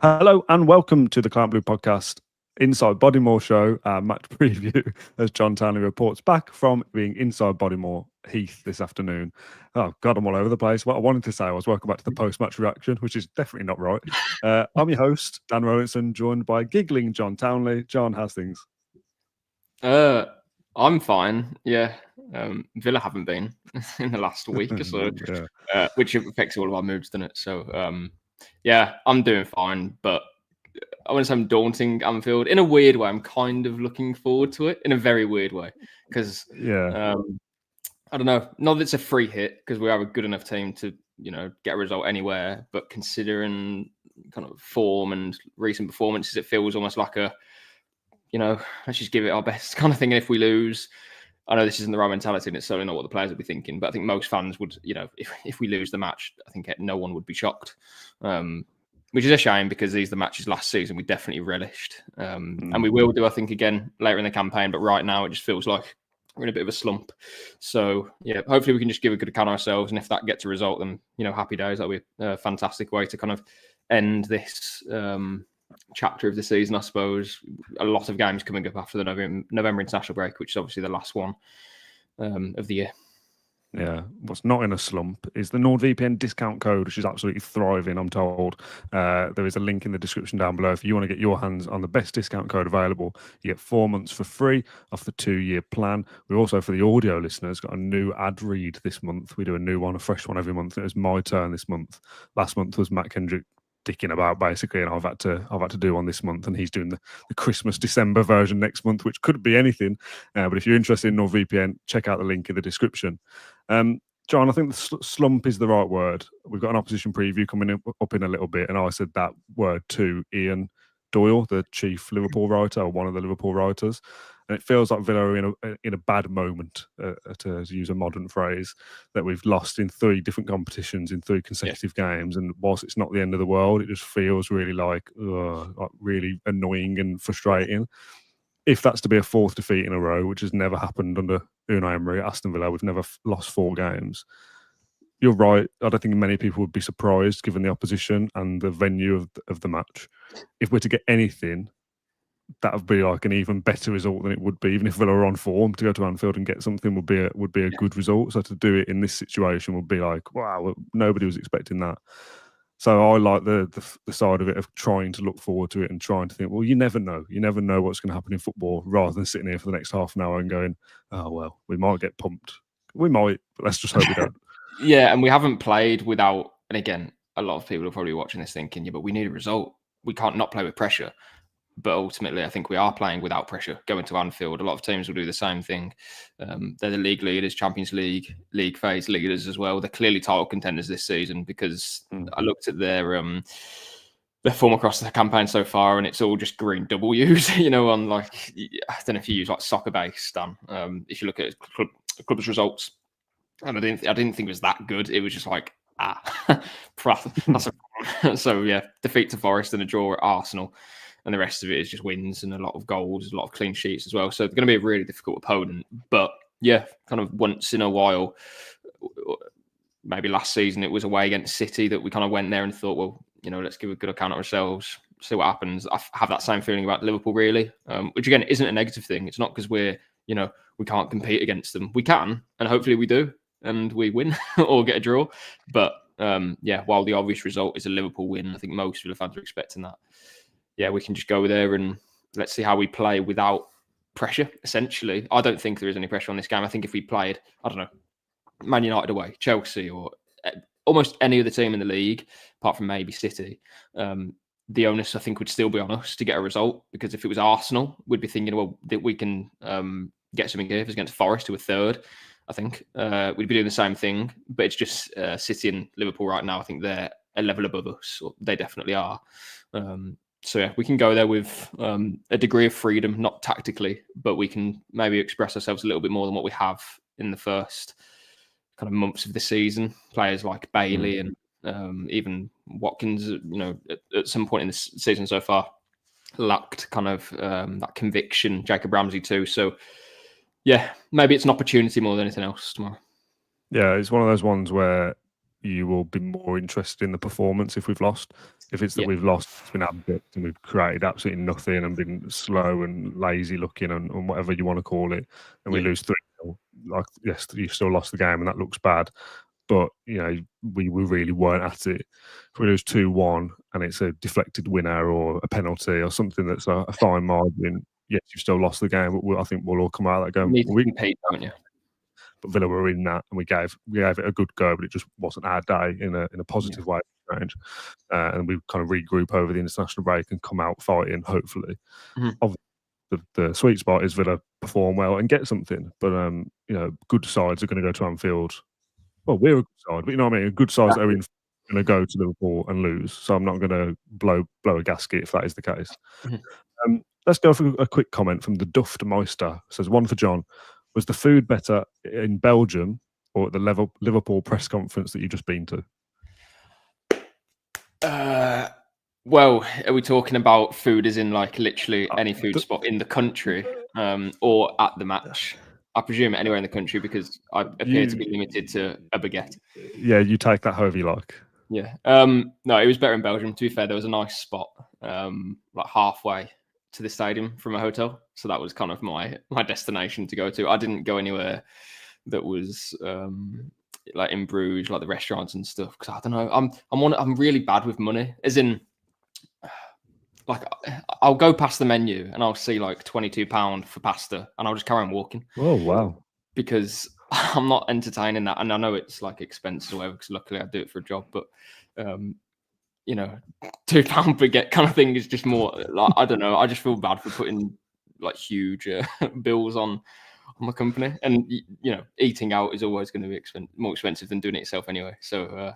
Hello and welcome to the Clan Blue podcast Inside Bodymoor show match preview as John Townley reports back from being inside Bodymoor Heath this afternoon. Oh God, I'm all over the place. What I wanted to say was welcome back to the post-match reaction, which is definitely not right. I'm your host, Dan Rowlinson, joined by giggling John Townley. John, how's things? I'm fine. Yeah, Villa haven't been in the last week or so, which affects all of our moods, doesn't it? So, yeah, I'm doing fine, but I want to say I'm daunting Anfield in a weird way. I'm kind of looking forward to it in a very weird way because I don't know. Not that it's a free hit because we are a good enough team to get a result anywhere, but considering kind of form and recent performances, it feels almost like let's just give it our best kind of thing. And if we lose, I know this isn't the right mentality and it's certainly not what the players would be thinking, but I think most fans would, if we lose the match, I think no one would be shocked, which is a shame because these are the matches last season we definitely relished. And we will do, I think, again later in the campaign. But right now it just feels like we're in a bit of a slump. So, yeah, hopefully we can just give a good account of ourselves. And if that gets a result, then, happy days. That'll be a fantastic way to kind of end this chapter of the season, I suppose. A lot of games coming up after the November international break, which is obviously the last one of the year. Yeah, what's not in a slump is the NordVPN discount code, which is absolutely thriving, I'm told. There is a link in the description down below. If you want to get your hands on the best discount code available, you get 4 months for free off the 2-year plan. We also, for the audio listeners, got a new ad read this month. We do a new one, a fresh one every month. It was my turn this month. Last month was Matt Kendrick dicking about basically, and I've had to do one this month, and he's doing the Christmas December version next month, which could be anything. But if you're interested in NordVPN, check out the link in the description. John, I think the slump is the right word. We've got an opposition preview coming up in a little bit, and I said that word to Ian Doyle, the chief Liverpool writer, or one of the Liverpool writers. And it feels like Villa are in a bad moment, to use a modern phrase, that we've lost in 3 different competitions in 3 consecutive games. And whilst it's not the end of the world, it just feels really like really annoying and frustrating. If that's to be a 4th defeat in a row, which has never happened under Unai Emery at Aston Villa, we've never lost 4 games. You're right. I don't think many people would be surprised given the opposition and the venue of the match. If we're to get anything, that would be like an even better result than it would be, even if Villa are on form. To go to Anfield and get something would be a good result. So to do it in this situation would be like, wow, nobody was expecting that. So I like the side of it of trying to look forward to it and trying to think, well, you never know. You never know what's going to happen in football, rather than sitting here for the next half an hour and going, oh, well, we might get pumped. We might, but let's just hope we don't. Yeah, and we haven't played without, and again, a lot of people are probably watching this thinking, yeah, but we need a result. We can't not play with pressure. But ultimately, I think we are playing without pressure going to Anfield. A lot of teams will do the same thing. They're the league leaders, Champions League phase leaders as well. They're clearly title contenders this season because I looked at their form across the campaign so far, and it's all just green W's. On like, I don't know if you use like soccer based, Dan. If you look at club's results, and I didn't think it was that good. It was just like that's a so yeah, defeat to Forest and a draw at Arsenal. And the rest of it is just wins and a lot of goals, a lot of clean sheets as well. So they're going to be a really difficult opponent. But yeah, kind of once in a while, maybe last season it was away against City that we kind of went there and thought, well, let's give a good account of ourselves, see what happens. I have that same feeling about Liverpool, really, which again isn't a negative thing. It's not because we can't compete against them. We can, and hopefully we do, and we win or get a draw. But yeah, while the obvious result is a Liverpool win, I think most Villa fans are expecting that. Yeah, we can just go there and let's see how we play without pressure, essentially. I don't think there is any pressure on this game. I think if we played, I don't know, Man United away, Chelsea, or almost any other team in the league, apart from maybe City, the onus, I think, would still be on us to get a result. Because if it was Arsenal, we'd be thinking, well, that we can get something here. If it's against Forest, to a third, I think we'd be doing the same thing. But it's just City and Liverpool right now. I think they're a level above us. Or they definitely are. So yeah, we can go there with a degree of freedom, not tactically, but we can maybe express ourselves a little bit more than what we have in the first kind of months of the season. Players like Bailey and even Watkins, at some point in the season so far, lacked kind of that conviction. Jacob Ramsey too. So yeah, maybe it's an opportunity more than anything else tomorrow. Yeah, it's one of those ones where you will be more interested in the performance if we've lost. If it's that Yeah. we've lost, it's been abject and we've created absolutely nothing and been slow and lazy looking and whatever you want to call it, and we Yeah. lose 3-0, like, yes, you still lost the game and that looks bad. But, you know, we really weren't at it. If we lose 2-1 and it's a deflected winner or a penalty or something that's a fine margin, yes, you've still lost the game, but I think we'll all come out of that You going, need to we compete, don't you? but Villa were in that, and we gave it a good go, but it just wasn't our day in a positive way. And we kind of regroup over the international break and come out fighting, hopefully. Mm-hmm. The sweet spot is Villa perform well and get something, but you know, good sides are going to go to Anfield. Well, we're a good side, but you know what I mean. Good sides are going to go to Liverpool and lose, so I'm not going to blow a gasket if that is the case. Mm-hmm. Let's go for a quick comment from the Duft Meister. Says one for John. Was the food better in Belgium or at the Liverpool press conference that you've just been to? Well, are we talking about food as in like literally any food spot in the country, or at the match? I presume anywhere in the country because I appear to be limited to a baguette. Yeah, you take that however you like. Yeah. No, it was better in Belgium. To be fair, there was a nice spot, like halfway to the stadium from a hotel, so that was kind of my destination to go to. I didn't go anywhere that was like in Bruges, like the restaurants and stuff, because I don't know. I'm really bad with money, as in, like, I'll go past the menu and I'll see like £22 for pasta, and I'll just carry on walking. Oh wow! Because I'm not entertaining that, and I know it's like expensive or whatever. Because luckily I do it for a job, but you know, £2 baguette kind of thing is just more like, I don't know. I just feel bad for putting like huge bills on my company, and you know, eating out is always going to be more expensive than doing it yourself anyway. So.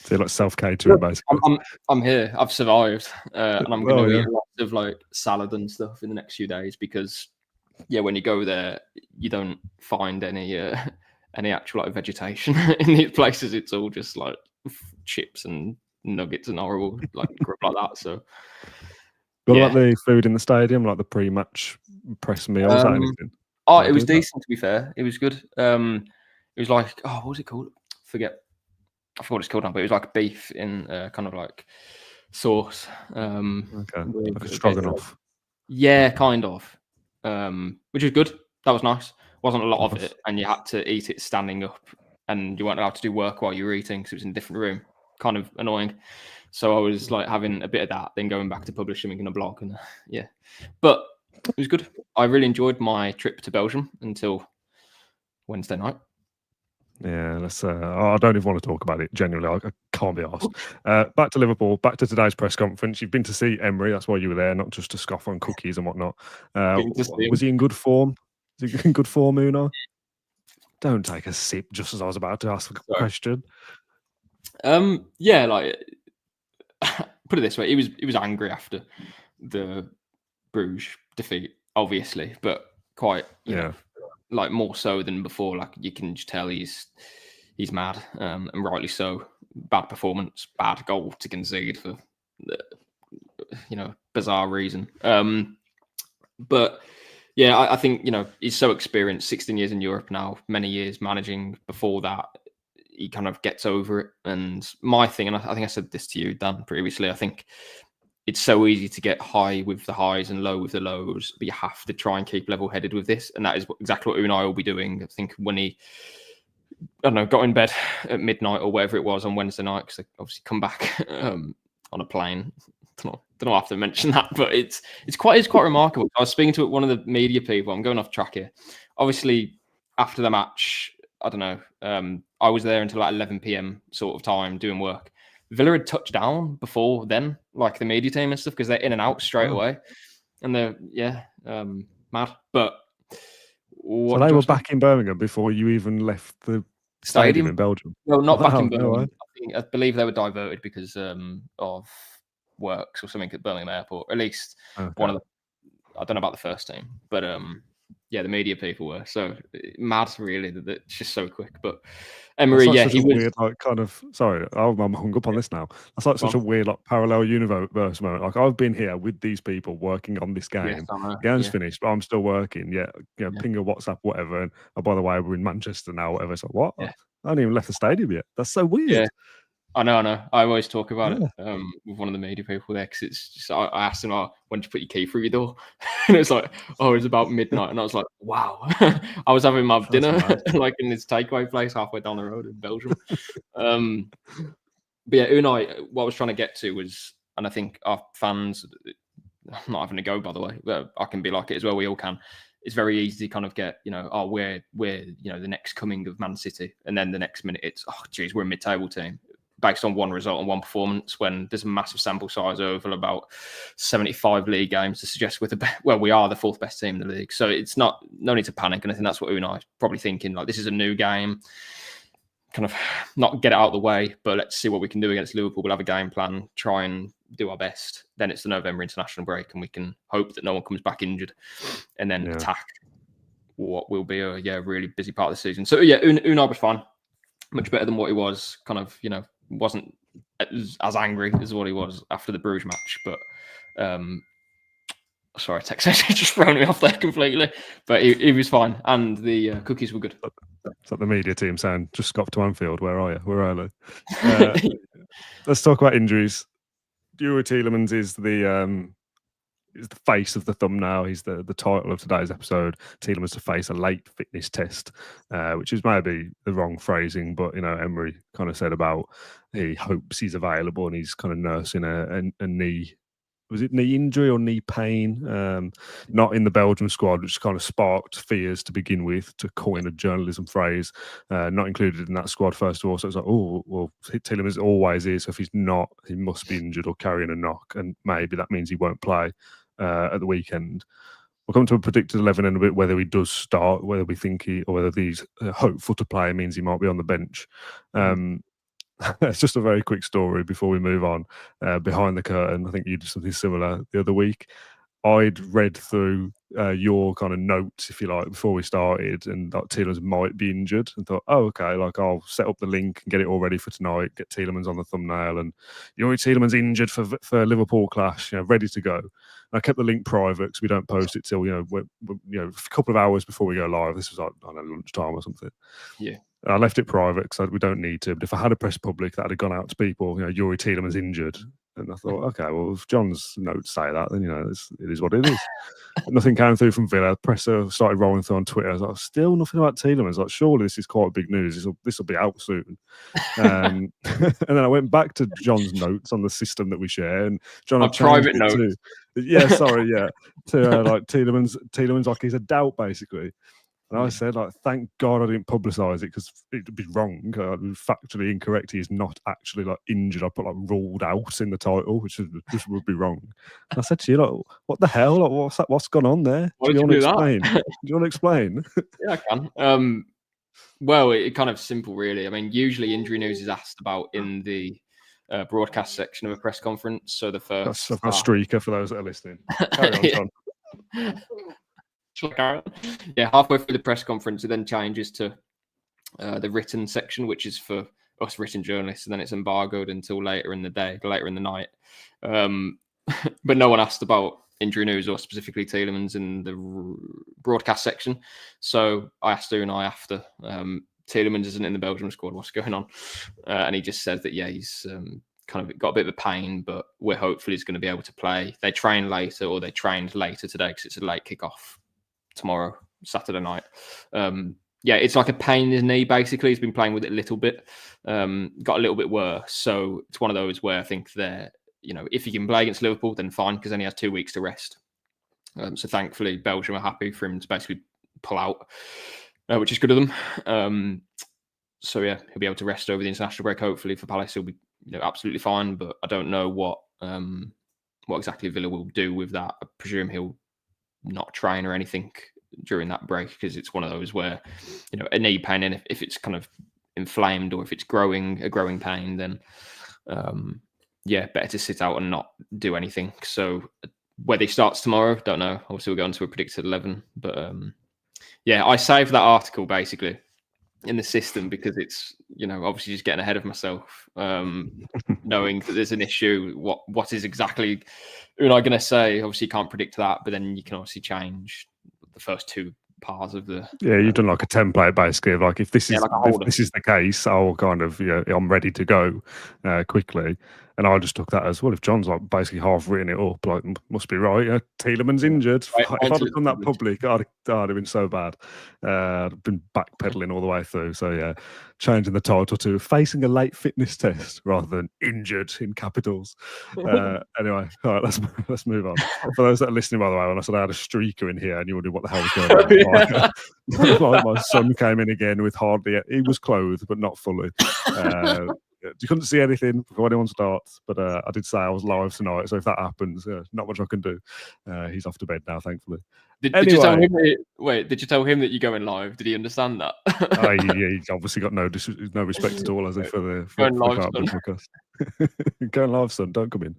So you're like self-catering, basically. I'm here. I've survived, and I'm going to eat lots of like salad and stuff in the next few days because, yeah, when you go there, you don't find any actual like vegetation in these places. It's all just like chips and nuggets and horrible like grub like that. So, what about the food in the stadium, like the pre-match press meals? Anything? Oh, it was decent. To be fair, it was good. It was like, oh, what was it called? I forgot what it's called now, but it was like beef in kind of like sauce. Okay, like a stroganoff. Yeah, kind of. Which was good. That was nice. Wasn't a lot of it, and you had to eat it standing up, and you weren't allowed to do work while you were eating because it was in a different room. Kind of annoying. So I was like having a bit of that, then going back to publishing in a blog, and yeah. But it was good. I really enjoyed my trip to Belgium until Wednesday night. Yeah, let's. I don't even want to talk about it. Genuinely, I can't be asked. Back to Liverpool. Back to today's press conference. You've been to see Emery. That's why you were there, not just to scoff on cookies and whatnot. Was he in good form? Is he in good form, Unai? Don't take a sip just as I was about to ask a question. Yeah, like put it this way, he was angry after the Bruges defeat, obviously, but quite you know, like more so than before. Like you can just tell he's mad, and rightly so. Bad performance, bad goal to concede for bizarre reason. But yeah, I think he's so experienced, 16 years in Europe now, many years managing before that. He kind of gets over it. And my thing, and I think I said this to you, Dan, previously, I think it's so easy to get high with the highs and low with the lows, but you have to try and keep level-headed with this. And that is exactly what Unai will be doing. I think when he, got in bed at midnight or whatever it was on Wednesday night, because they obviously come back on a plane. Don't know if to mention that, but it's quite remarkable. I was speaking to one of the media people. I'm going off track here. Obviously, after the match, I don't know. I was there until about 11 p.m. sort of time doing work. Villa had touched down before then, like the media team and stuff, because they're in and out straight away, and they're mad. But so they were back in Birmingham before you even left the stadium in Belgium. No, not back in Birmingham. I believe they were diverted because of works or something at Birmingham Airport. At least one of the. I don't know about the first team, but yeah, the media people were so mad. Really, that it's just so quick. But Emery, he was weird, like kind of. Sorry, I'm hung up on this now. That's like such a weird, like parallel universe moment. Like I've been here with these people working on this game. Game's finished, but I'm still working. Yeah, ping a WhatsApp, whatever. And by the way, we're in Manchester now. Whatever. So what? Yeah. I haven't even left the stadium yet. That's so weird. Yeah. I know. I always talk about it with one of the media people there because it's just, I asked him, when did you put your key through your door? And it's like, it was about midnight. And I was like, wow. I was having my dinner like in this takeaway place halfway down the road in Belgium. But yeah, Unai, what I was trying to get to was, and I think our fans, I'm not having a go, by the way, but I can be like it as well. We all can. It's very easy to kind of get, we're the next coming of Man City. And then the next minute it's, we're a mid-table team based on one result and one performance when there's a massive sample size over about 75 league games to suggest we are the fourth best team in the league. So it's no need to panic. And I think that's what Unai is probably thinking. Like, this is a new game. Kind of not get it out of the way, but let's see what we can do against Liverpool. We'll have a game plan, try and do our best. Then it's the November international break, and we can hope that no one comes back injured, and then attack what will be a really busy part of the season. So Unai was fine, much better than what he was. Kind of wasn't as angry as what he was after the Bruges match, but sorry, text message just thrown me off there completely. But he was fine, and the cookies were good. It's like the media team saying, just got to Anfield. Where are you? Where are they? Let's talk about injuries. Jurgen Tielemans is the face of the thumbnail. He's the title of today's episode. Tielemans to face a late fitness test, which is maybe the wrong phrasing, but Emery kind of said about he hopes he's available and he's kind of nursing a knee. Was it knee injury or knee pain? Not in the Belgium squad, which kind of sparked fears to begin with, to coin a journalism phrase. Not included in that squad, first of all. So it's like, Tielemans always is. So if he's not, he must be injured or carrying a knock. And maybe that means he won't play at the weekend. We'll come to a predicted 11 in a bit, whether he does start, whether we think or whether he's hopeful to play means he might be on the bench. It's just a very quick story before we move on. Behind the curtain, I think you did something similar the other week. I'd read through your kind of notes, if you like, before we started, and that Tielemans might be injured, and thought, okay, like I'll set up the link and get it all ready for tonight, get Tielemans on the thumbnail, and Tielemans injured for Liverpool clash, ready to go. And I kept the link private because we don't post it till a couple of hours before we go live. This was like, I don't know, lunchtime or something. Yeah. I left it private because we don't need to. But if I had a press public, that had gone out to people, Jurgen Tielemans injured. And I thought, okay, well, if John's notes say that, then, it is what it is. Nothing came through from Villa. Presser started rolling through on Twitter. I was like, still nothing about Tielemans. Like, surely this is quite big news. This will be out soon. And then I went back to John's notes on the system that we share. And John had private notes. Yeah, sorry, yeah. To like Tielemans, like he's a doubt, basically. And I said, thank God I didn't publicise it because it'd be wrong. Factually incorrect. He is not actually injured. I put ruled out in the title, which just would be wrong. And I said to you, what the hell? What's that? What's gone on there? Do you want to explain? Do you want to explain? Yeah, I can. Well, it's kind of simple, really. I mean, usually injury news is asked about in the broadcast section of a press conference. So the first, I've got a streaker for those that are listening. Carry on, John. Yeah, halfway through the press conference, it then changes to the written section, which is for us written journalists, and then it's embargoed until later in the night. But no one asked about injury news or specifically Tielemans in the broadcast section. So I asked Unai after Tielemans isn't in the Belgium squad. What's going on? And he just said that he's kind of got a bit of a pain, but we're hopeful he's going to be able to play. They trained later today because it's a late kickoff tomorrow, Saturday night. It's like a pain in his knee, basically. He's been playing with it a little bit, got a little bit worse. So it's one of those where I think that, if he can play against Liverpool, then fine, because then he has 2 weeks to rest. So thankfully, Belgium are happy for him to basically pull out, which is good of them. So yeah, he'll be able to rest over the international break. Hopefully for Palace, he'll be absolutely fine, but I don't know what exactly Villa will do with that. I presume he'll not train or anything during that break, because it's one of those where a knee pain, and if it's kind of inflamed or if it's a growing pain, then better to sit out and not do anything. So whether he starts tomorrow, don't know. Obviously we'll go on to a predicted 11, but I saved that article basically in the system because it's obviously just getting ahead of myself, knowing that there's an issue. What is exactly Unai going to say? Obviously you can't predict that, but then you can obviously change the first two parts of the. Yeah, you've done like a template basically of like if this is like a holder. this is the case, I'll kind of I'm ready to go quickly. And I just took that as well. If John's like basically half written it up, like must be right. Tielemans injured. Right, If I'd have done that public, I'd have been so bad. I'd been backpedaling all the way through. So yeah, changing the title to facing a late fitness test rather than injured in capitals. Anyway, all right, let's move on. For those that are listening, by the way, when I said I had a streaker in here and you wondering what the hell was going on, like my son came in again with he was clothed but not fully. You couldn't see anything before anyone starts, but I did say I was live tonight, so if that happens, not much I can do. He's off to bed now, thankfully. Did you tell him? Did you tell him that you're going live? Did he understand that? He's obviously got no respect at all, as if for the podcast. Going live, son. Don't come in.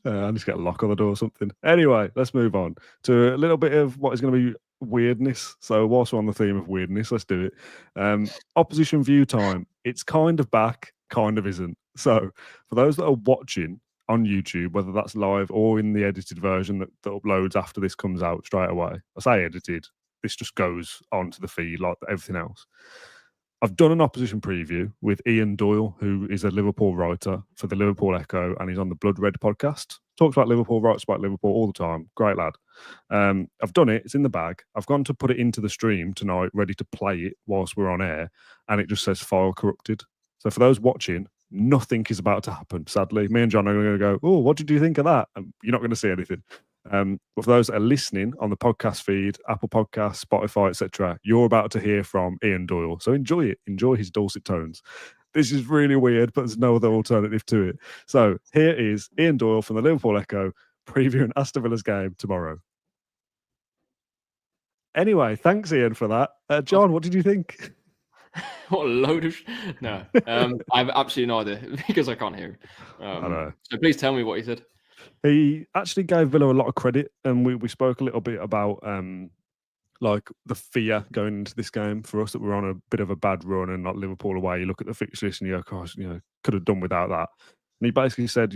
I need to get a lock on the door or something. Anyway, let's move on to a little bit of what is going to be weirdness. So whilst we're on the theme of weirdness, let's do it. Opposition view time. It's kind of back, kind of isn't. So for those that are watching on YouTube, whether that's live or in the edited version that uploads after this comes out straight away. I say edited. This just goes onto the feed like everything else. I've done an opposition preview with Ian Doyle, who is a Liverpool writer for the Liverpool Echo, and he's on the Blood Red podcast. Talks about Liverpool, writes about Liverpool all the time. Great lad. I've done it. It's in the bag. I've gone to put it into the stream tonight, ready to play it whilst we're on air, and it just says file corrupted. So for those watching, nothing is about to happen, sadly. Me and John are going to go, oh, what did you think of that? You're not going to see anything. But for those that are listening on the podcast feed, Apple Podcasts, Spotify, etc., you're about to hear from Ian Doyle. So enjoy it. Enjoy his dulcet tones. This is really weird, but there's no other alternative to it. So here is Ian Doyle from the Liverpool Echo previewing Aston Villa's game tomorrow. Anyway, thanks, Ian, for that. John, what did you think? What a load of... No, I have absolutely no idea because I can't hear him. I know. So please tell me what he said. He actually gave Villa a lot of credit, and we spoke a little bit about like the fear going into this game for us that we're on a bit of a bad run and like Liverpool away. You look at the fixture list and you go, gosh, could have done without that. And he basically said,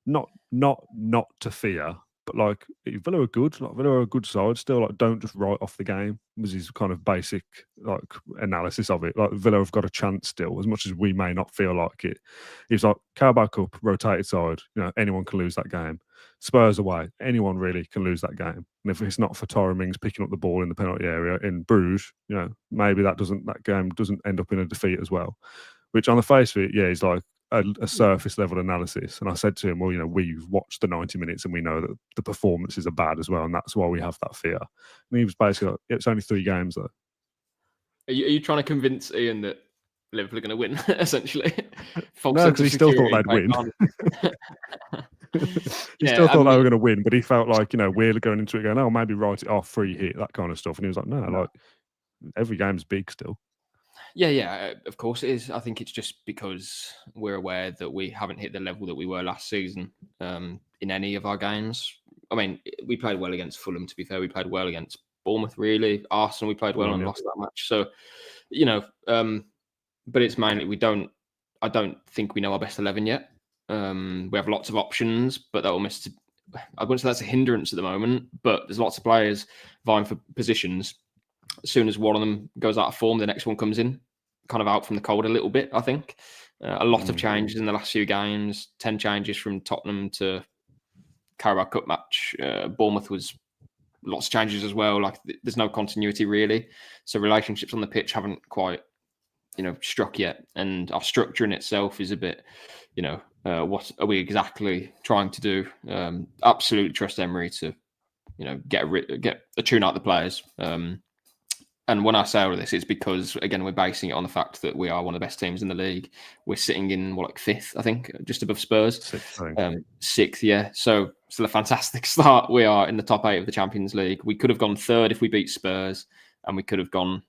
not to fear, but like Villa are good, like Villa are a good side still. Like don't just write off the game. Was his kind of basic like analysis of it. Like Villa have got a chance still, as much as we may not feel like it. He's like Carabao Cup, rotated side. Anyone can lose that game. Spurs away, anyone really can lose that game. And if it's not for Mings picking up the ball in the penalty area in Bruges, maybe that game doesn't end up in a defeat as well. Which on the face of it, yeah, he's like a surface level analysis. And I said to him, well, we've watched the 90 minutes and we know that the performances are bad as well, and that's why we have that fear. And he was basically like, it's only 3 games though. Are you trying to convince Ian that Liverpool are going to win, essentially? No, because he still thought they'd win. He still thought they were going to win, but he felt like, we're going into it going, oh, maybe write it off, free hit, that kind of stuff. And he was like, no, like every game's big still. Yeah, of course it is. I think it's just because we're aware that we haven't hit the level that we were last season in any of our games. I mean, we played well against Fulham, to be fair. We played well against Bournemouth, really. Arsenal, we played well and lost that match. So, but it's mainly I don't think we know our best 11 yet. We have lots of options, but I wouldn't say that's a hindrance at the moment, but there's lots of players vying for positions. As soon as one of them goes out of form, the next one comes in, kind of out from the cold a little bit, I think. A lot of changes in the last few games, 10 changes from Tottenham to Carabao Cup match. Bournemouth was lots of changes as well. Like there's no continuity really. So relationships on the pitch haven't quite, struck yet. And our structure in itself is a bit, what are we exactly trying to do? Absolutely trust Emery to, get a tune out the players. And when I say all of this, it's because, again, we're basing it on the fact that we are one of the best teams in the league. We're sitting in, 5th, I think, just above Spurs. 6th, yeah. So still a fantastic start. We are in the top 8 of the Champions League. We could have gone 3rd if we beat Spurs, and we could have gone,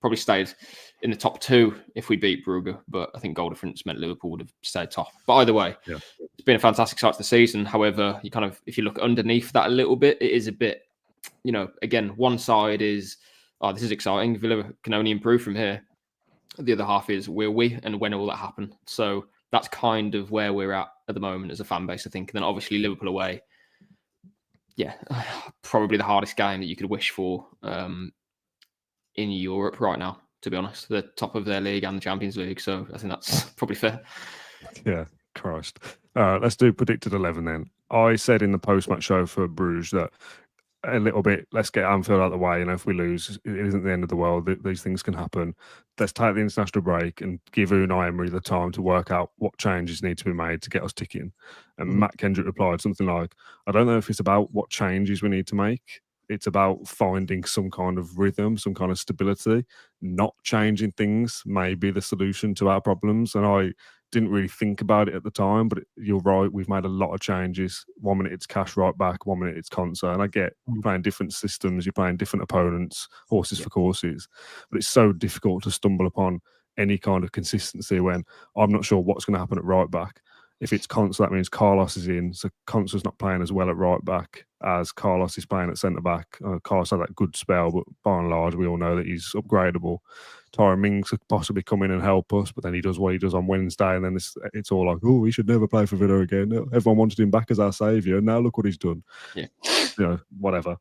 probably stayed in the top 2 if we beat Brugge. But I think goal difference meant Liverpool would have stayed top. But either way, It's been a fantastic start to the season. However, if you look underneath that a little bit, it is a bit, again, one side is, this is exciting. Villa can only improve from here. The other half is, will we? And when will that happen? So that's kind of where we're at the moment as a fan base, I think. And then obviously Liverpool away. yeah, probably the hardest game that you could wish for in Europe right now, to be honest. The top of their league and the Champions League. So I think that's probably fair. Yeah, Christ. Let's do predicted 11 then. I said in the post-match show for Bruges that a little bit, let's get Anfield out of the way. If we lose, it isn't the end of the world. These things can happen. Let's take the international break and give Unai Emery the time to work out what changes need to be made to get us ticking. And Matt Kendrick replied something like, I don't know if it's about what changes we need to make. It's about finding some kind of rhythm, some kind of stability. Not changing things may be the solution to our problems. And I didn't really think about it at the time, but you're right. We've made a lot of changes. 1 minute it's Cash right back, 1 minute it's Konsa. And I get playing different systems, you're playing different opponents, horses for courses. But it's so difficult to stumble upon any kind of consistency when I'm not sure what's going to happen at right back. If it's Konsa, that means Carlos is in. So Konsa's not playing as well at right back as Carlos is playing at centre back. Carlos had that good spell, but by and large, we all know that he's upgradable. Mings could possibly come in and help us, but then he does what he does on Wednesday, and then it's all like, oh, he should never play for Villa again. Everyone wanted him back as our saviour, and now look what he's done. Yeah, whatever.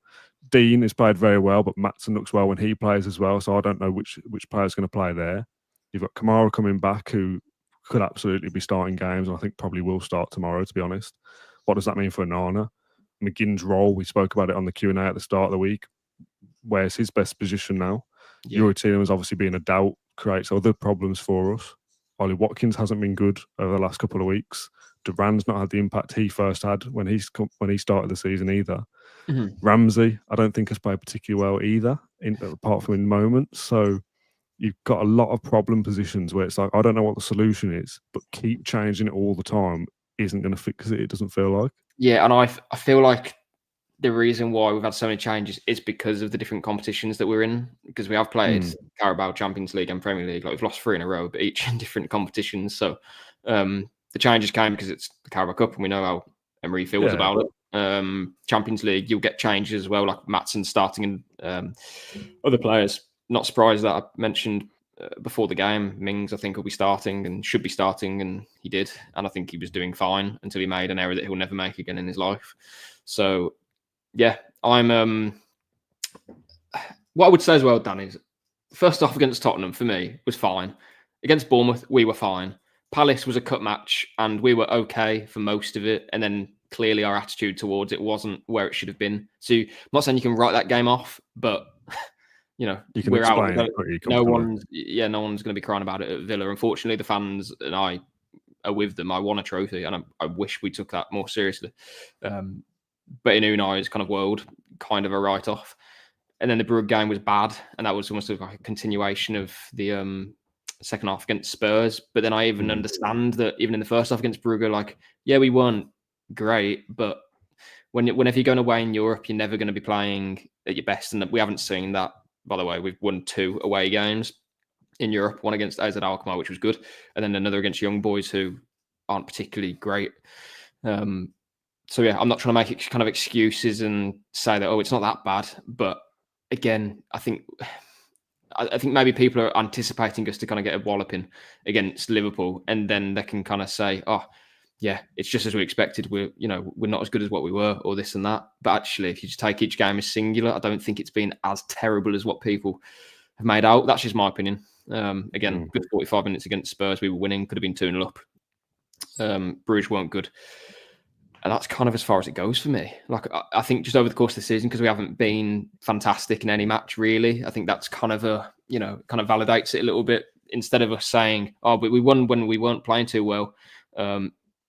Dean has played very well, but Maatsen looks well when he plays as well. So I don't know which player's going to play there. You've got Kamara coming back, who could absolutely be starting games, and I think probably will start tomorrow, to be honest. What does that mean for Onana? McGinn's role, we spoke about it on the Q&A at the start of the week. Where's his best position now? Yeah. Yuri Tielemans obviously being a doubt creates other problems for us. Ollie Watkins hasn't been good over the last couple of weeks. Duran's not had the impact he first had when he started the season either. Ramsey, I don't think has played particularly well either, apart from in moments. So you've got a lot of problem positions where it's like, I don't know what the solution is, but keep changing it all the time isn't going to fix it. It doesn't feel like. Yeah, and I feel like the reason why we've had so many changes is because of the different competitions that we're in. Because we have played Carabao, Champions League, and Premier League. Like, we've lost 3 in a row, but each in different competitions. So the changes came because it's the Carabao Cup, and we know how Emery feels about it. Champions League, you'll get changes as well, like Maatsen starting and other players. Not surprised that I mentioned before the game, Mings, I think, will be starting and should be starting, and he did. And I think he was doing fine until he made an error that he'll never make again in his life. So, yeah, I'm. What I would say as well, Dan, is first off against Tottenham for me was fine. Against Bournemouth, we were fine. Palace was a cut match, and we were okay for most of it. And then clearly our attitude towards it wasn't where it should have been. So I'm not saying you can write that game off, but we're out. No one's going to be crying about it at Villa. Unfortunately, the fans and I are with them. I won a trophy, and I wish we took that more seriously. But in Unai's kind of world, kind of a write-off. And then the Brugge game was bad, and that was almost like a continuation of the second half against Spurs. But then I even understand that even in the first half against Brugge, like, yeah, we weren't great, but whenever you're going away in Europe, you're never going to be playing at your best, and we haven't seen that. By the way, we've won 2 away games in Europe, one against AZ Alkmaar, which was good, and then another against young boys who aren't particularly great. So, yeah, I'm not trying to make kind of excuses and say that, oh, it's not that bad. But again, I think maybe people are anticipating us to kind of get a walloping against Liverpool, and then they can kind of say, oh, yeah, it's just as we expected. We're not as good as what we were, or this and that. But actually, if you just take each game as singular, I don't think it's been as terrible as what people have made out. That's just my opinion. Again, good 45 minutes against Spurs. We were winning, could have been 2-0 up. Bruges weren't good. And that's kind of as far as it goes for me. Like, I think just over the course of the season, because we haven't been fantastic in any match, really, I think that's kind of kind of validates it a little bit, instead of us saying, oh, but we won when we weren't playing too well.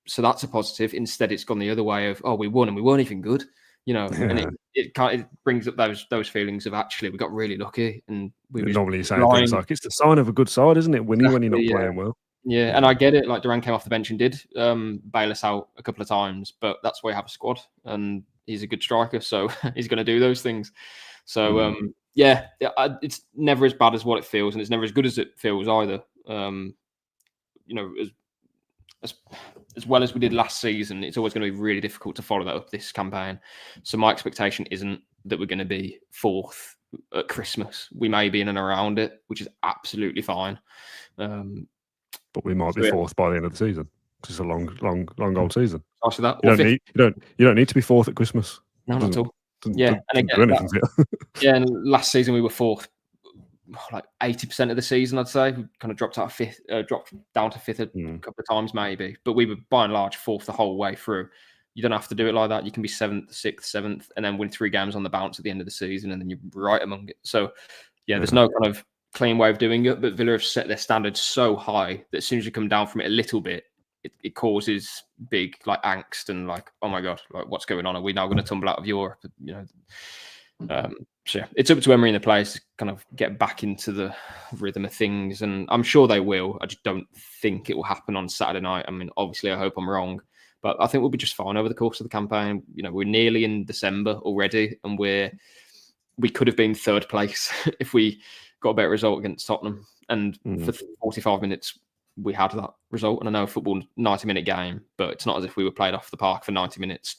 So that's a positive. Instead, it's gone the other way of, oh, we won and we weren't even good, and it brings up those feelings of, actually, we got really lucky. And we normally saying things like, it's the sign of a good side, isn't it? Winning when you're not playing well. Yeah, and I get it. Like, Duran came off the bench and did bail us out a couple of times, but that's why we have a squad, and he's a good striker, so he's going to do those things. So, it's never as bad as what it feels, and it's never as good as it feels either. As well as we did last season, it's always going to be really difficult to follow that up this campaign. So my expectation isn't that we're going to be 4th at Christmas. We may be in and around it, which is absolutely fine. But we might be 4th by the end of the season. It's a long old season. After that, you don't need to be 4th at Christmas. No, not at all. Doesn't And do again, anything for you. and last season we were fourth, like 80% of the season, I'd say. We kind of dropped down to fifth a couple of times, maybe. But we were by and large fourth the whole way through. You don't have to do it like that. You can be seventh, sixth, seventh, and then win 3 games on the bounce at the end of the season, and then you're right among it. So, there's no kind of clean way of doing it. But Villa have set their standards so high that as soon as you come down from it a little bit, it causes big like angst and like, oh my god, like what's going on? Are we now going to tumble out of Europe? So it's up to Emery and the players to kind of get back into the rhythm of things, and I'm sure they will. I just don't think it will happen on Saturday night. I mean, obviously, I hope I'm wrong, but I think we'll be just fine over the course of the campaign. We're nearly in December already, and we could have been third place if we got a better result against Tottenham. And for 45 minutes, we had that result. And I know football 90-minute game, but it's not as if we were played off the park for 90 minutes.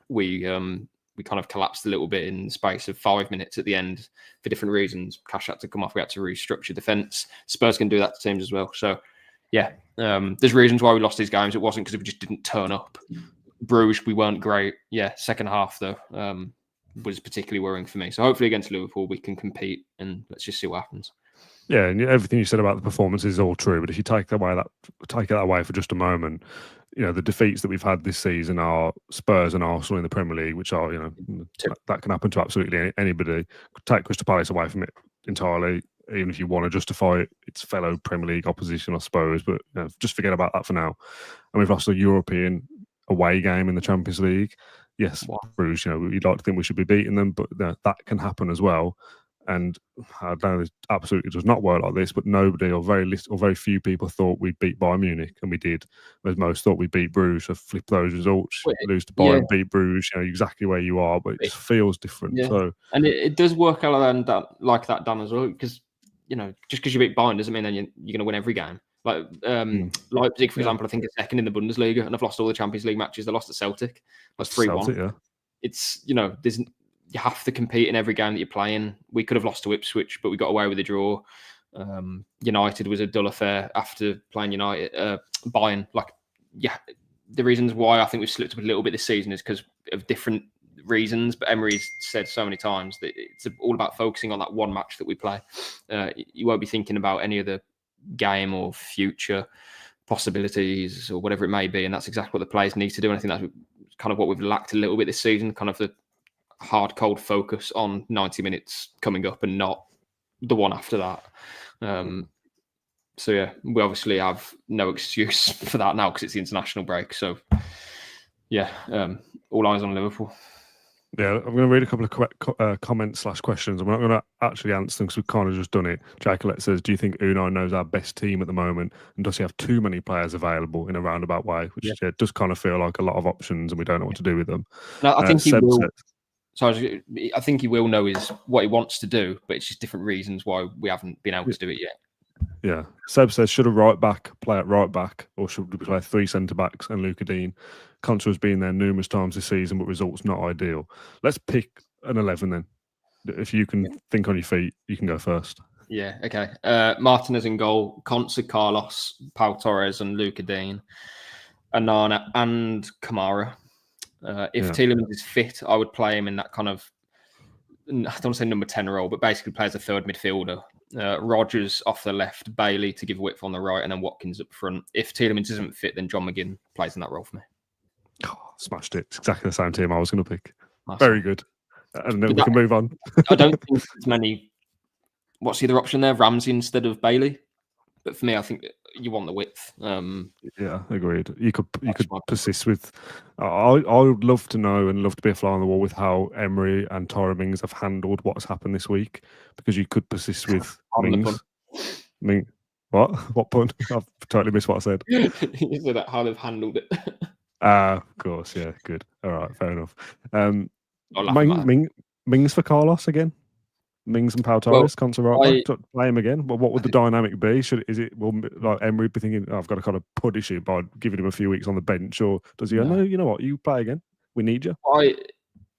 We kind of collapsed a little bit in the space of 5 minutes at the end for different reasons. Cash had to come off. We had to restructure defence. Spurs can do that to teams as well. So, there's reasons why we lost these games. It wasn't because we just didn't turn up. Bruges, we weren't great. Second half, though, was particularly worrying for me. So hopefully against Liverpool, we can compete, and let's just see what happens. Yeah, and everything you said about the performance is all true. But if you take it away for just a moment, the defeats that we've had this season are Spurs and Arsenal in the Premier League, which are that can happen to absolutely anybody. Take Crystal Palace away from it entirely, even if you want to justify its fellow Premier League opposition, I suppose. But just forget about that for now. And we've lost a European away game in the Champions League. Yes, Bruges. We'd like to think we should be beating them, but that can happen as well. And I know it absolutely does not work like this, but nobody or very few people thought we'd beat Bayern Munich, and we did. Whereas most thought we'd beat Bruges. So flip those results, lose to Bayern, beat Bruges. Exactly where you are, but it just feels different. Yeah. So, and it does work out like that, Dan, as well, because just because you beat Bayern doesn't mean then you're going to win every game. Like Leipzig, for example, I think is second in the Bundesliga, and have lost all the Champions League matches. They lost at Celtic. That's 3-1. Yeah. It's you have to compete in every game that you're playing. We could have lost to Ipswich, but we got away with a draw. United was a dull affair after playing Bayern. The reasons why I think we've slipped up a little bit this season is because of different reasons. But Emery's said so many times that it's all about focusing on that one match that we play. You won't be thinking about any other game or future possibilities or whatever it may be. And that's exactly what the players need to do. And I think that's kind of what we've lacked a little bit this season, kind of the hard, cold focus on 90 minutes coming up and not the one after that. We obviously have no excuse for that now because it's the international break. So, all eyes on Liverpool. Yeah, I'm going to read a couple of comments/questions. I'm not going to actually answer them because we've kind of just done it. Jay Collette says, do you think Unai knows our best team at the moment? And does he have too many players available in a roundabout way? Which does kind of feel like a lot of options and we don't know what to do with them. No, I think he will. I think he will know what he wants to do, but it's just different reasons why we haven't been able to do it yet. Yeah. Seb says, should a right back play at right back or should we play 3 centre backs and Luca Dean? Contra has been there numerous times this season, but results not ideal. Let's pick an 11 then. If you can think on your feet, you can go first. Yeah, okay. Martinez in goal, Contra, Carlos, Pau Torres and Luca Dean, Anana and Kamara. If Tielemans is fit, I would play him in that kind of, I don't want to say number 10 role, but basically plays a third midfielder. Rodgers off the left, Bailey to give width on the right, and then Watkins up front. If Tielemans isn't fit, then John McGinn plays in that role for me. Oh, smashed it. It's exactly the same team I was going to pick. Nice. Very good. And then we can move on. I don't think there's many. What's the other option there? Ramsey instead of Bailey. But for me, I think you want the width. Yeah, agreed. You could persist with. I would love to know and love to be a fly on the wall with how Emery and Mings have handled what's happened this week, because you could persist with Mings. What pun? I've totally missed what I said. You said that how they've handled it. Of course, yeah, good. All right, fair enough. Mings for Carlos again. Mings and Pau Torres, play him again. But what would the dynamic be? Will Emery be thinking, I've got to kind of punish him by giving him a few weeks on the bench, or does he go, no, you know what, you play again. We need you.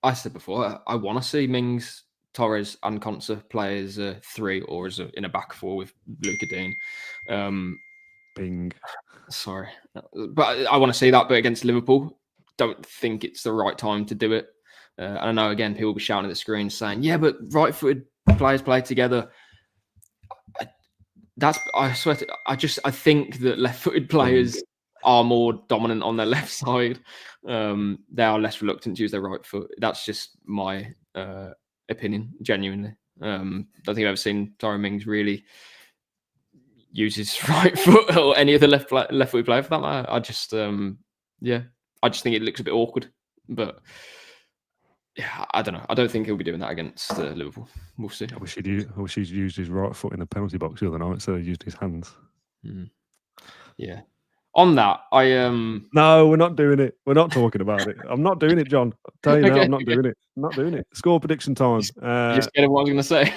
I said before, I want to see Mings, Torres, and Contra play as a 3 or as in a back 4 with Luca Dean. Bing. Sorry, but I want to see that. But against Liverpool, don't think it's the right time to do it. And I know, again, people will be shouting at the screen saying, yeah, but right-footed players play together. I think that left-footed players are more dominant on their left side. They are less reluctant to use their right foot. That's just my opinion, genuinely. I don't think I've ever seen Tyrone Mings really use his right foot or any other left-footed player for that matter. I just think it looks a bit awkward. But yeah, I don't know. I don't think he'll be doing that against Liverpool. We'll see. I wish he'd used his right foot in the penalty box the other night instead of used his hands. Yeah. On that, No, we're not doing it. We're not talking about it. I'm not doing it, John. I'll tell you now, I'm not doing it. I'm not doing it. Score prediction time. You're scared of what I was going to say?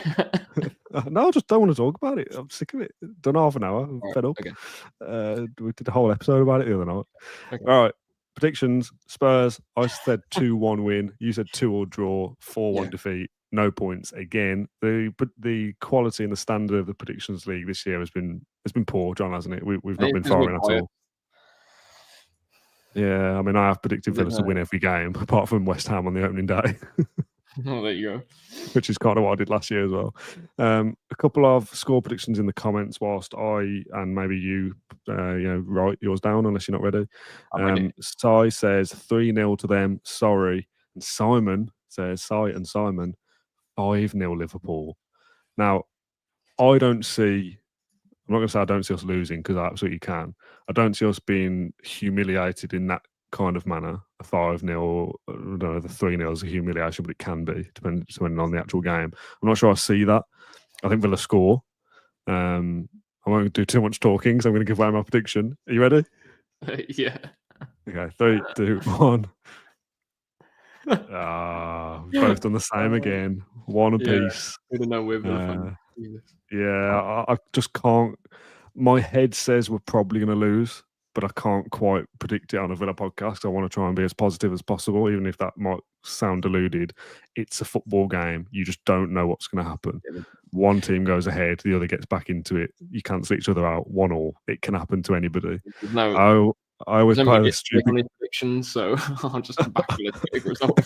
No, I just don't want to talk about it. I'm sick of it. Done half an hour. I'm fed up. Okay. We did a whole episode about it the other night. Okay. All right. Predictions. Spurs. I said 2-1 win. You said 2-2 draw. 4-1 defeat. No points again. The quality and the standard of the predictions league this year has been poor, John, hasn't it? We've not been firing at all. Yeah, I mean, I have predicted Villa to win every game apart from West Ham on the opening day. Oh, there you go. Which is kind of what I did last year as well. A couple of score predictions in the comments whilst I and maybe you, write yours down unless you're not ready. Sai says 3-0 to them. Sorry. And Simon says, 5-0 Liverpool. Now, I'm not going to say I don't see us losing because I absolutely can. I don't see us being humiliated in that kind of manner. A 5-0, I don't know, the 3-0 is a humiliation, but it can be, depending on the actual game. I'm not sure I see that. I think Villa score. I won't do too much talking, so I'm going to give away my prediction. Are you ready? Yeah. Okay, 3, 2, 1. We've both done the same again. One apiece. We don't know we're I just can't. My head says we're probably going to lose, but I can't quite predict it on a Villa podcast. I want to try and be as positive as possible, even if that might sound deluded. It's a football game. You just don't know what's going to happen. One team goes ahead, the other gets back into it. You cancel each other out. 1-1. It can happen to anybody. I always play the stupid predictions, so I'll just back the result.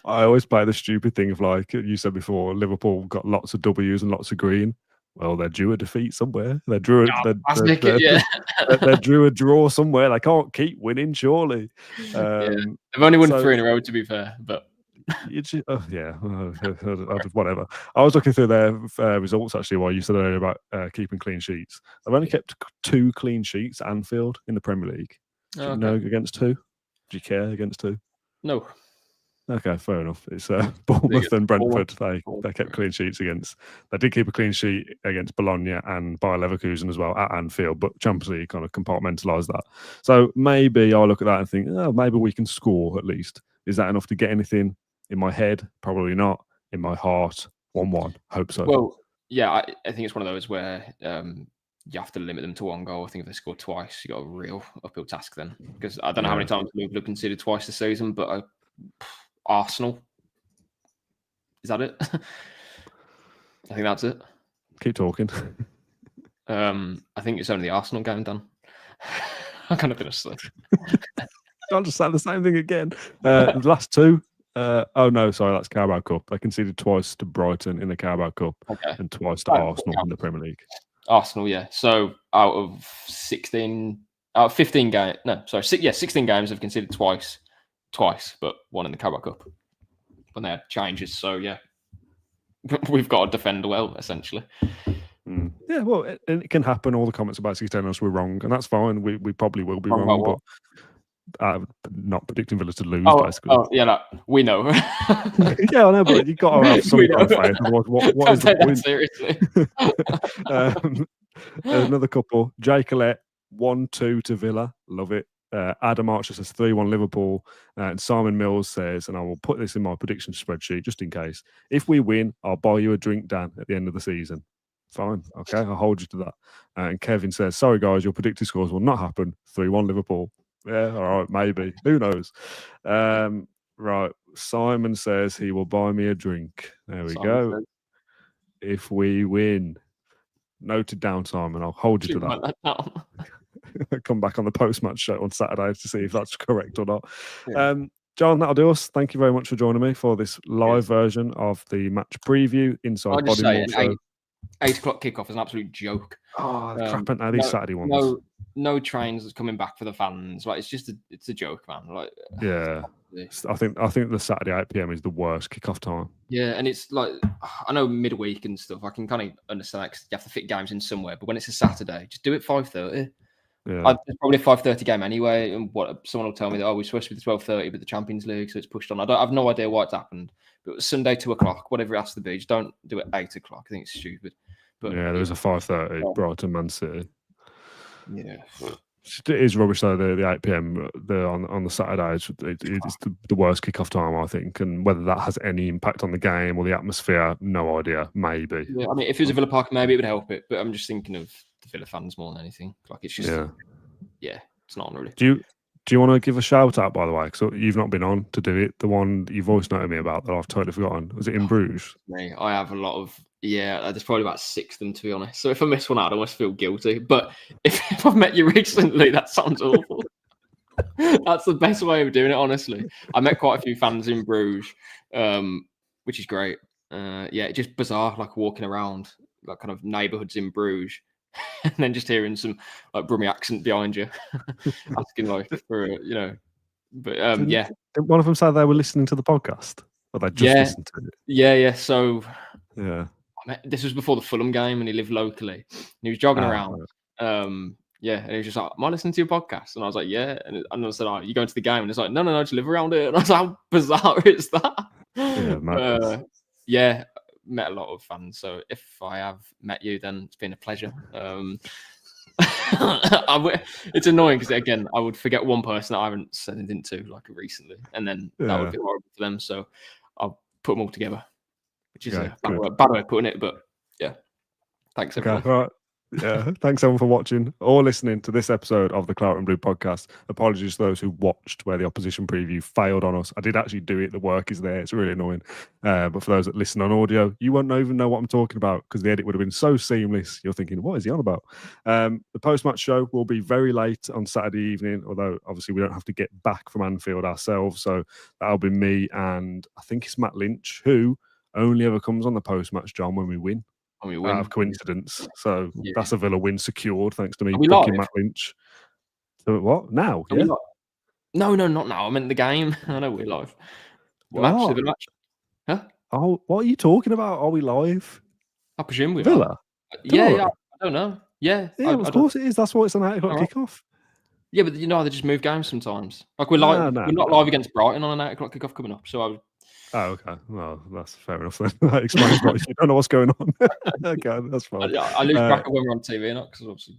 I always play the stupid thing of, like you said before, Liverpool got lots of W's and lots of green. Well, they're due a defeat somewhere. They drew a draw somewhere. They can't keep winning, surely. They've only won 3 in a row, to be fair. But whatever. I was looking through their results actually while you said earlier about keeping clean sheets. They've only kept 2 clean sheets at Anfield in the Premier League. Do you know against 2? Do you care against 2? No. Okay, fair enough. It's Bournemouth and Brentford. They kept clean sheets against. They did keep a clean sheet against Bologna and Bayer Leverkusen as well at Anfield, but Champions League kind of compartmentalised that. So maybe I'll look at that and think, maybe we can score at least. Is that enough to get anything in my head? Probably not. In my heart, 1-1. Hope so. Well, yeah, I think it's one of those where you have to limit them to 1 goal. I think if they score twice, you got a real uphill task then. Because I don't know how many times Liverpool have conceded twice this season, but Arsenal. Is that it? I think that's it. Keep talking. I think it's only the Arsenal game done. I'm kind of been asleep. I'll just say the same thing again. The last 2. That's Carabao Cup. They conceded twice to Brighton in the Carabao Cup and twice to Arsenal in the Premier League. Arsenal, yeah. So out of 15 games, 16 games have conceded twice, but 1 in the Carabao Cup when they had changes. So yeah, we've got to defend well, essentially. Yeah, well, it can happen. All the comments about 16 telling us we're wrong, and that's fine. We probably will be wrong, but not predicting Villa to lose, basically. Oh, yeah, we know. Yeah, I know, but you've got to have some kind of faith. Otherwise, what is the point? Seriously. Another couple. Jay Collette, 1-2 to Villa. Love it. Adam Archer says 3-1 Liverpool. And Simon Mills says, and I will put this in my prediction spreadsheet just in case, if we win, I'll buy you a drink, Dan, at the end of the season. Fine. Okay, I'll hold you to that. And Kevin says, sorry, guys, your predicted scores will not happen. 3-1 Liverpool. Yeah, all right, maybe. Who knows? Right. Simon says he will buy me a drink. There we go. If we win. Noted down, Simon. I'll hold you to that. Come back on the post-match show on Saturday to see if that's correct or not. Yeah. John, that'll do us. Thank you very much for joining me for this live version of the match preview inside I'll just say Bodymoor Show. 8 o'clock kickoff is an absolute joke. Oh, crap, ain't these Saturday ones? No trains coming back for the fans. Like it's a joke, man. Like yeah, I think the Saturday 8 PM is the worst kickoff time. Yeah, and it's like I know midweek and stuff. I can kind of understand because you have to fit games in somewhere. But when it's a Saturday, just do it 5:30. Yeah, it's probably a 5:30 game anyway. And someone will tell me that we're supposed to be the 12:30, but the Champions League, so it's pushed on. I have no idea why it's happened. But it was Sunday 2 o'clock, whatever it has to be. Just don't do it 8 o'clock. I think it's stupid. But yeah, there was a 5:30 Brighton Man City. Yeah, it is rubbish though. The 8 PM on the Saturday it's the worst kickoff time, I think. And whether that has any impact on the game or the atmosphere, no idea. Maybe. Yeah, I mean, if it was a Villa Park, maybe it would help it. But I'm just thinking of the Villa fans more than anything. Like it's just it's not really. Do you want to give a shout out, by the way? Because you've not been on to do it. The one that you voice noted me about that I've totally forgotten. Was it in Bruges? I have a lot of there's probably about 6 of them, to be honest. So if I miss one out, I almost feel guilty. But if I've met you recently, that sounds awful. That's the best way of doing it, honestly. I met quite a few fans in Bruges, which is great. Just bizarre, like walking around like kind of neighbourhoods in Bruges. And then just hearing some like Brummie accent behind you, asking like for But Didn't one of them say they were listening to the podcast, or they just listened to it? Yeah. So this was before the Fulham game, and he lived locally. And he was jogging around. And he was just like, "Am I listening to your podcast?" And I was like, "Yeah." And I said, "Oh, you going to the game?" And it's like, "No, I just live around here." And I was like, "How bizarre is that?" Met a lot of fans, so if I have met you, then it's been a pleasure. It's annoying because again, I would forget one person that I haven't said anything to like recently, and then that would be horrible for them. So I'll put them all together, which is a bad way of putting it, but yeah. Thanks everyone. Okay, right. Yeah, thanks everyone for watching or listening to this episode of the Claret and Blue podcast. Apologies to those who watched where the opposition preview failed on us. I did actually do it. The work is there. It's really annoying. But for those that listen on audio, you won't even know what I'm talking about because the edit would have been so seamless. You're thinking, what is he on about? The post-match show will be very late on Saturday evening, although obviously we don't have to get back from Anfield ourselves. So that'll be me and I think it's Matt Lynch, who only ever comes on the post-match, John, when we win. Out of coincidence. So that's a Villa win secured thanks to me picking Matt Lynch. So what? Now? Yeah. No, not now. I meant the game. I know we're live. The match. Huh? Oh, what are you talking about? Are we live? I presume we are. Villa? Yeah, I don't know. Yeah, of course it is. That's why it's an 8 o'clock kickoff. Yeah, but they just move games sometimes. Like we're live. We're not live against Brighton on an 8 o'clock kickoff coming up. So Oh, okay. Well, that's fair enough then. That explains why you don't know what's going on. Okay, that's fine. I lose track of when we're on TV or not, because obviously.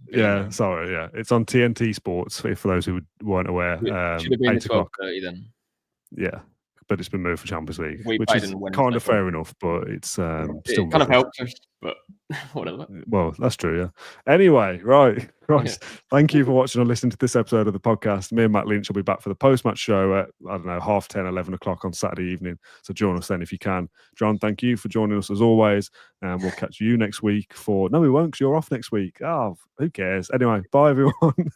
Sorry. Yeah, it's on TNT Sports. For those who weren't aware, should have been 12:30 then. Yeah, but it's been moved for Champions League, which is kind of fair enough. But it's still kind of helps us, but whatever. Well, that's true. Yeah. Anyway, right. Thank you for watching or listening to this episode of the podcast. Me and Matt Lynch will be back for the post-match show at 10:30, 11 o'clock on Saturday evening. So join us then if you can. John, thank you for joining us as always, and we'll catch you next week for. No, we won't, because you're off next week. Oh, who cares? Anyway, bye everyone.